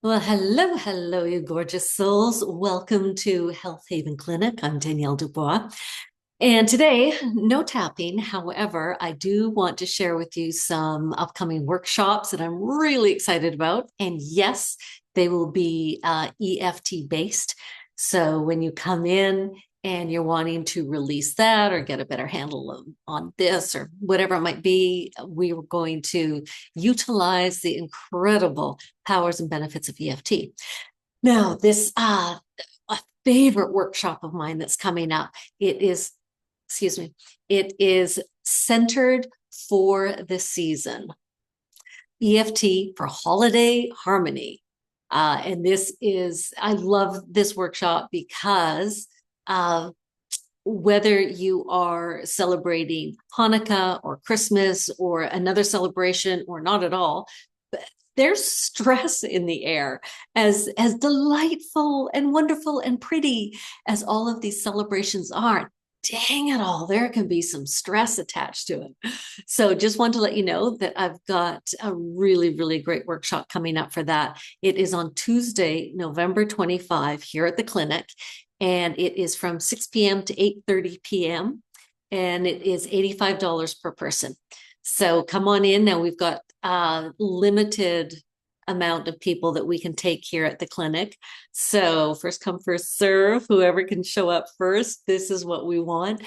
Well, hello, you gorgeous souls. Welcome to Health Haven Clinic. I'm Danielle Dubois. And today, no tapping. However, I do want to share with you some upcoming workshops that I'm really excited about. And yes, they will be EFT based. So when you come in and you're wanting to release that or get a better handle on this or whatever it might be, we are going to utilize the incredible powers and benefits of EFT. Now, this a favorite workshop of mine that's coming up. It is, excuse me, it is centered for the season. EFT for holiday harmony. And this is, I love this workshop because whether you are celebrating Hanukkah or Christmas or another celebration or not at all, there's stress in the air. As delightful and wonderful and pretty as all of these celebrations are, dang it all, there can be some stress attached to it. So just want to let you know that I've got a really, really great workshop coming up for that. It is on Tuesday, November 25 here at the clinic, and it is from 6 p.m. to 8:30 p.m. and it is $85 per person. So come on in. Now we've got a limited amount of people that we can take here at the clinic. So first come, first serve, whoever can show up first. This is what we want.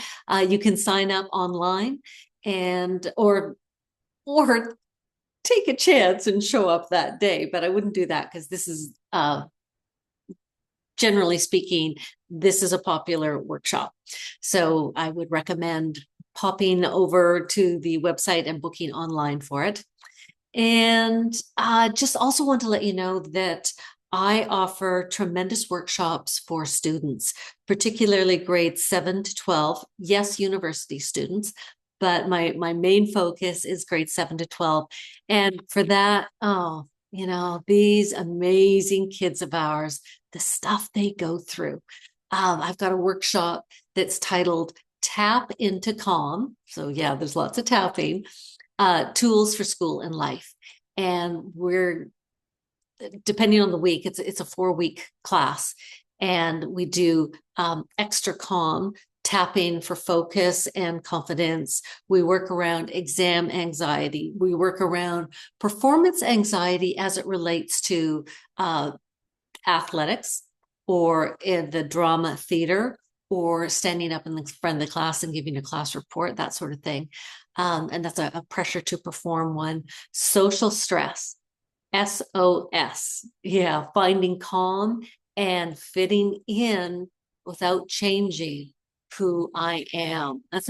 You can sign up online and or take a chance and show up that day. But I wouldn't do that because this is generally speaking, this is a popular workshop. So I would recommend popping over to the website and booking online for it. And just also want to let you know that I offer tremendous workshops for students, particularly grades 7 to 12. Yes, university students, but my main focus is grades 7 to 12. And for that, these amazing kids of ours, the stuff they go through. I've got a workshop that's titled Tap into Calm. So yeah, there's lots of tapping. Tools for school and life. And we're, depending on the week, it's a 4-week class. And we do extra calm, tapping for focus and confidence. We work around exam anxiety. We work around performance anxiety as it relates to athletics or in the drama theater or standing up in the front of the class and giving a class report, that sort of thing. And that's a pressure to perform one. Social stress, SOS. Yeah, finding calm and fitting in without changing who I am. That's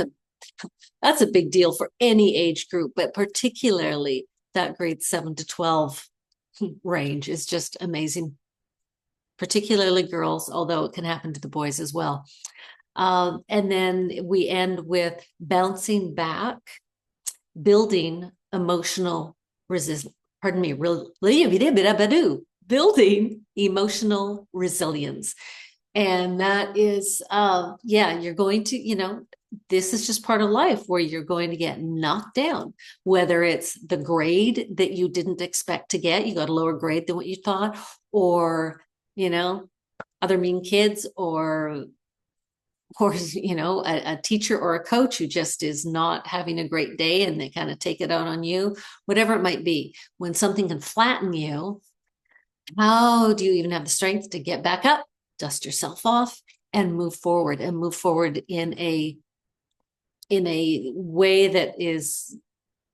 a big deal for any age group, but particularly that grade 7 to 12 range is just amazing. Particularly girls, although it can happen to the boys as well. And then we end with bouncing back, building emotional resistance. Pardon me, building emotional resilience. And that is, you're going to, this is just part of life where you're going to get knocked down, whether it's the grade that you didn't expect to get, you got a lower grade than what you thought, or, other mean kids or a teacher or a coach who just is not having a great day and they kind of take it out on you, whatever it might be. When something can flatten you, how do you even have the strength to get back up, dust yourself off, and move forward in a way that is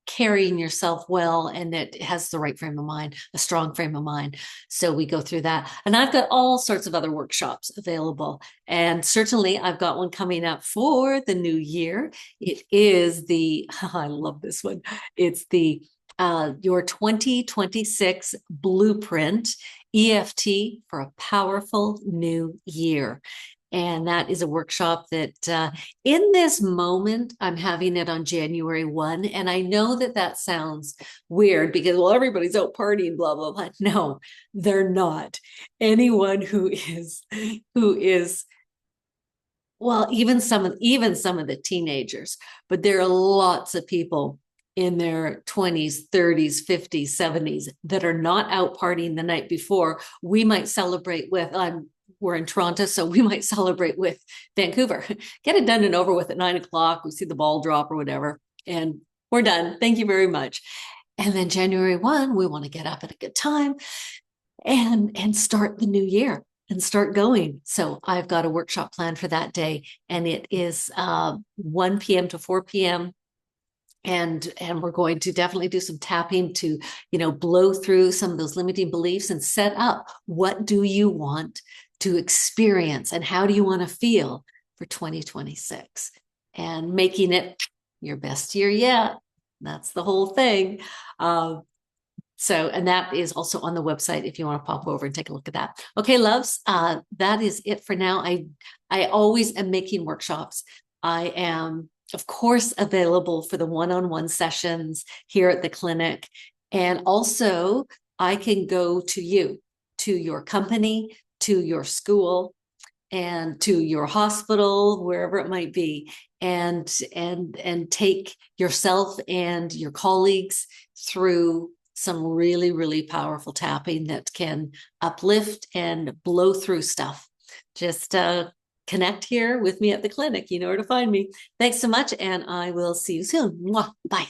carrying yourself well and that has the right frame of mind, a strong frame of mind. So we go through that. And I've got all sorts of other workshops available. And certainly I've got one coming up for the new year. It is I love this one. It's your 2026 Blueprint EFT for a powerful new year. And that is a workshop that in this moment, I'm having it on January 1. And I know that sounds weird because, well, everybody's out partying, blah, blah, blah. No, they're not. Anyone who is, well, even some of the teenagers, but there are lots of people in their 20s, 30s, 50s, 70s that are not out partying the night before, we might celebrate with, we're in Toronto, so we might celebrate with Vancouver. Get it done and over with at 9 o'clock. We see the ball drop or whatever, and we're done. Thank you very much. And then January 1, we want to get up at a good time and start the new year and start going. So I've got a workshop planned for that day, and it is 1 p.m. to 4 p.m. And we're going to definitely do some tapping to, blow through some of those limiting beliefs and set up what do you want to experience and how do you want to feel for 2026, and making it your best year yet. That's the whole thing. And that is also on the website if you want to pop over and take a look at that. Okay, loves, that is it for now. I always am making workshops. I am, of course, available for the one-on-one sessions here at the clinic. And also, I can go to you, to your company, to your school, and to your hospital, wherever it might be, and take yourself and your colleagues through some really, really powerful tapping that can uplift and blow through stuff. Just connect here with me at the clinic. You know where to find me. Thanks so much, and I will see you soon. Mwah. Bye.